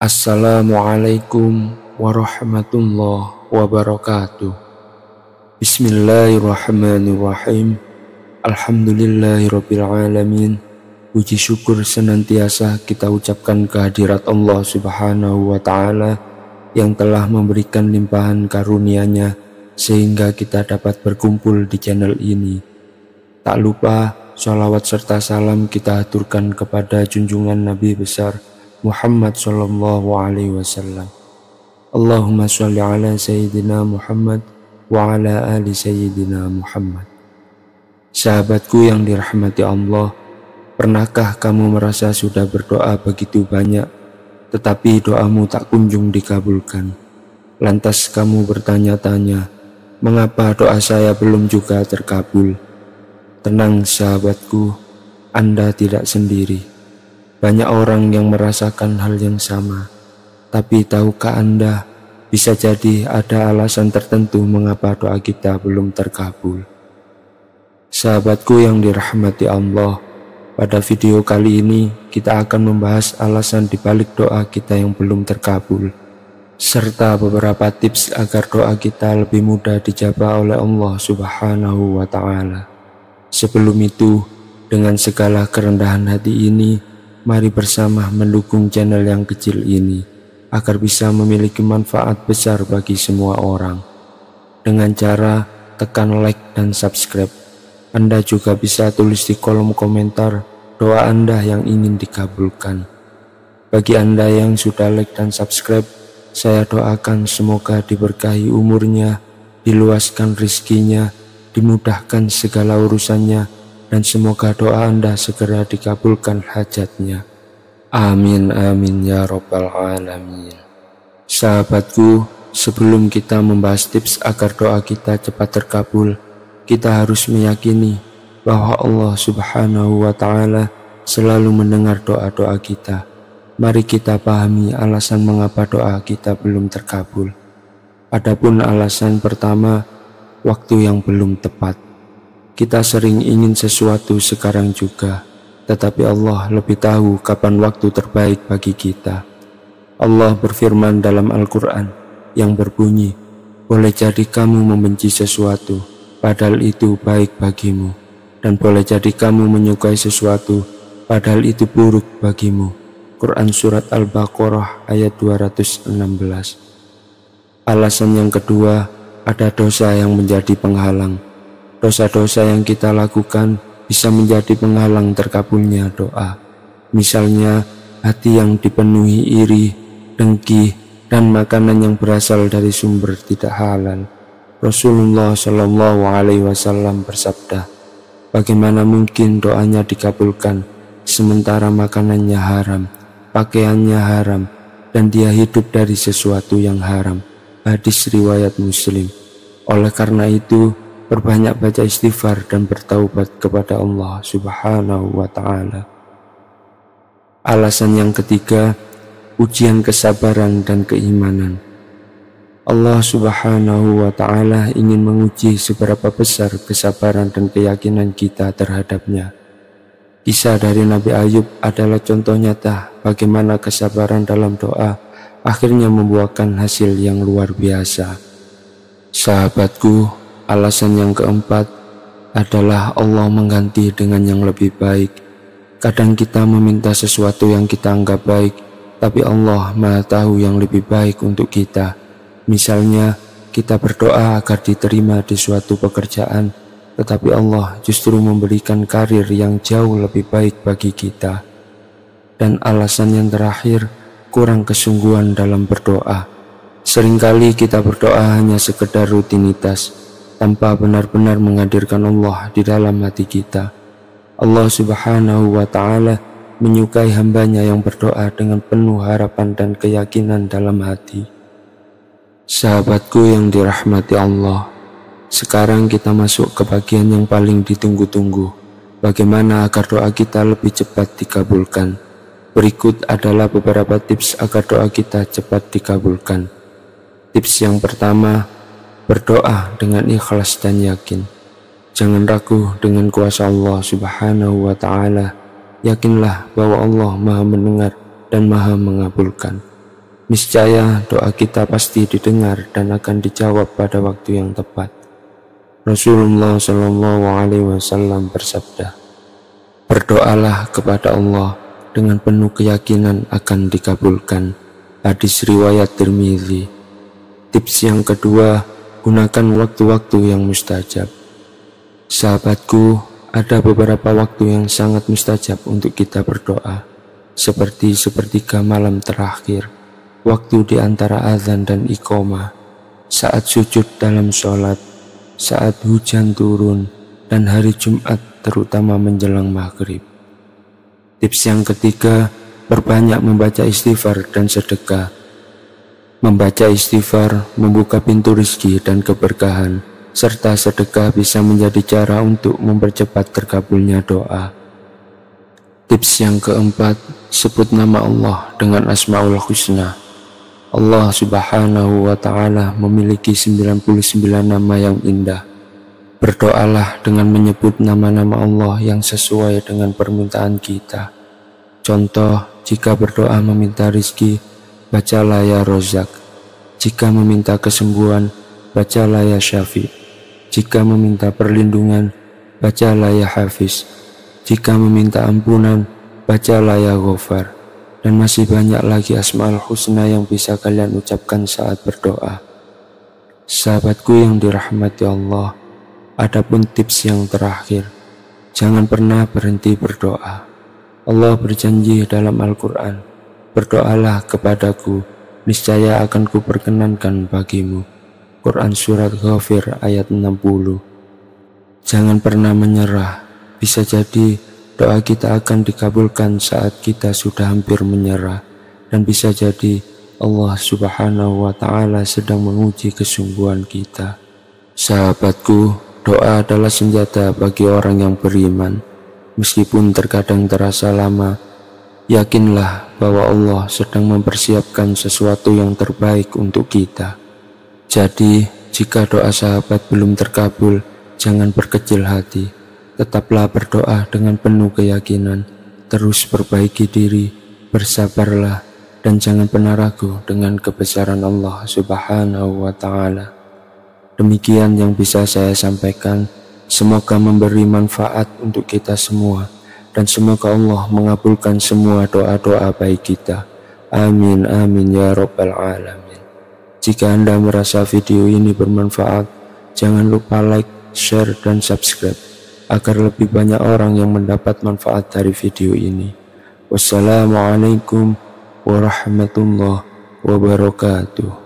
Assalamualaikum warahmatullahi wabarakatuh. Bismillahirrahmanirrahim. Alhamdulillahirabbil alamin. Puji syukur senantiasa kita ucapkan kehadirat Allah Subhanahu wa taala yang telah memberikan limpahan karunia-Nya sehingga kita dapat berkumpul di channel ini. Tak lupa sholawat serta salam kita aturkan kepada junjungan Nabi besar Muhammad sallallahu alaihi wasallam. Allahumma sholli ala sayyidina Muhammad wa ala ali sayyidina Muhammad. Sahabatku yang dirahmati Allah, pernahkah kamu merasa sudah berdoa begitu banyak, tetapi doamu tak kunjung dikabulkan? Lantas kamu bertanya-tanya, mengapa doa saya belum juga terkabul? Tenang sahabatku, Anda tidak sendiri. Banyak orang yang merasakan hal yang sama, tapi tahukah Anda, bisa jadi ada alasan tertentu mengapa doa kita belum terkabul. Sahabatku yang dirahmati Allah, pada video kali ini kita akan membahas alasan dibalik doa kita yang belum terkabul, serta beberapa tips agar doa kita lebih mudah dijabah oleh Allah Subhanahu wa ta'ala. Sebelum itu, dengan segala kerendahan hati ini, mari bersama mendukung channel yang kecil ini agar bisa memiliki manfaat besar bagi semua orang. Dengan cara tekan like dan subscribe. Anda juga bisa tulis di kolom komentar doa Anda yang ingin dikabulkan. Bagi Anda yang sudah like dan subscribe, saya doakan semoga diberkahi umurnya, diluaskan rizkinya, dimudahkan segala urusannya, dan semoga doa Anda segera dikabulkan hajatnya. Amin amin ya rabbal alamin. Sahabatku, sebelum kita membahas tips agar doa kita cepat terkabul, kita harus meyakini bahwa Allah Subhanahu wa ta'ala selalu mendengar doa-doa kita. Mari kita pahami alasan mengapa doa kita belum terkabul. Adapun alasan pertama, waktu yang belum tepat. Kita sering ingin sesuatu sekarang juga, tetapi Allah lebih tahu kapan waktu terbaik bagi kita. Allah berfirman dalam Al-Quran yang berbunyi, boleh jadi kamu membenci sesuatu, padahal itu baik bagimu. Dan boleh jadi kamu menyukai sesuatu, padahal itu buruk bagimu. Quran Surat Al-Baqarah ayat 216. Alasan yang kedua, ada dosa yang menjadi penghalang. Dosa-dosa yang kita lakukan bisa menjadi penghalang terkabulnya doa. Misalnya, hati yang dipenuhi iri, dengki, dan makanan yang berasal dari sumber tidak halal. Rasulullah Shallallahu Alaihi Wasallam bersabda, bagaimana mungkin doanya dikabulkan sementara makanannya haram, pakaiannya haram, dan dia hidup dari sesuatu yang haram. Hadis riwayat Muslim. Oleh karena itu, perbanyak baca istighfar dan bertaubat kepada Allah Subhanahu wa ta'ala. Alasan yang ketiga, ujian kesabaran dan keimanan. Allah Subhanahu wa ta'ala ingin menguji seberapa besar kesabaran dan keyakinan kita terhadapnya. Kisah dari Nabi Ayub adalah contoh nyata bagaimana kesabaran dalam doa akhirnya membuahkan hasil yang luar biasa. Sahabatku, alasan yang keempat adalah Allah mengganti dengan yang lebih baik. Kadang kita meminta sesuatu yang kita anggap baik, tapi Allah Maha tahu yang lebih baik untuk kita. Misalnya, kita berdoa agar diterima di suatu pekerjaan, tetapi Allah justru memberikan karir yang jauh lebih baik bagi kita. Dan alasan yang terakhir, kurang kesungguhan dalam berdoa. Seringkali kita berdoa hanya sekedar rutinitas, tanpa benar-benar menghadirkan Allah di dalam hati kita. Allah Subhanahu wa ta'ala menyukai hambanya yang berdoa dengan penuh harapan dan keyakinan dalam hati. Sahabatku yang dirahmati Allah, sekarang kita masuk ke bagian yang paling ditunggu-tunggu. Bagaimana agar doa kita lebih cepat dikabulkan? Berikut adalah beberapa tips agar doa kita cepat dikabulkan. Tips yang pertama, berdoa dengan ikhlas dan yakin. Jangan ragu dengan kuasa Allah Subhanahu wa ta'ala. Yakinlah bahwa Allah Maha mendengar dan Maha mengabulkan. Niscaya doa kita pasti didengar dan akan dijawab pada waktu yang tepat. Rasulullah Shallallahu Alaihi Wasallam bersabda, "Berdoalah kepada Allah dengan penuh keyakinan akan dikabulkan." Hadis riwayat Tirmidzi. Tips yang kedua, gunakan waktu-waktu yang mustajab. Sahabatku, ada beberapa waktu yang sangat mustajab untuk kita berdoa, seperti sepertiga malam terakhir, waktu di antara azan dan iqamah, saat sujud dalam sholat, saat hujan turun, dan hari Jumat terutama menjelang maghrib. Tips yang ketiga, perbanyak membaca istighfar dan sedekah. Membaca istighfar membuka pintu rezeki dan keberkahan, serta sedekah bisa menjadi cara untuk mempercepat terkabulnya doa. Tips yang keempat, sebut nama Allah dengan Asmaul Husna. Allah Subhanahu wa Ta'ala memiliki 99 nama yang indah. Berdoalah dengan menyebut nama-nama Allah yang sesuai dengan permintaan kita. Contoh, jika berdoa meminta rizki, bacalah ya Rozak. Jika meminta kesembuhan, bacalah ya Syafi. Jika meminta perlindungan, bacalah ya Hafiz. Jika meminta ampunan, bacalah ya Ghafar. Dan masih banyak lagi Asmaul Husna yang bisa kalian ucapkan saat berdoa. Sahabatku yang dirahmati Allah, adapun tips yang terakhir, jangan pernah berhenti berdoa. Allah berjanji dalam Al-Quran, berdoalah kepadaku, niscaya akan kuperkenankan bagimu. Quran Surat Ghafir ayat 60. Jangan pernah menyerah, bisa jadi doa kita akan dikabulkan saat kita sudah hampir menyerah, dan bisa jadi Allah Subhanahu wa Ta'ala sedang menguji kesungguhan kita. Sahabatku, doa adalah senjata bagi orang yang beriman. Meskipun terkadang terasa lama, yakinlah bahwa Allah sedang mempersiapkan sesuatu yang terbaik untuk kita. Jadi, jika doa sahabat belum terkabul, jangan berkecil hati. Tetaplah berdoa dengan penuh keyakinan, terus perbaiki diri, bersabarlah, dan jangan pernah ragu dengan kebesaran Allah Subhanahu wa Ta'ala. Demikian yang bisa saya sampaikan. Semoga memberi manfaat untuk kita semua, dan semoga Allah mengabulkan semua doa-doa baik kita. Amin, amin ya Rabbal Alamin. Jika Anda merasa video ini bermanfaat, jangan lupa like, share, dan subscribe, agar lebih banyak orang yang mendapat manfaat dari video ini. Wassalamualaikum warahmatullahi wabarakatuh.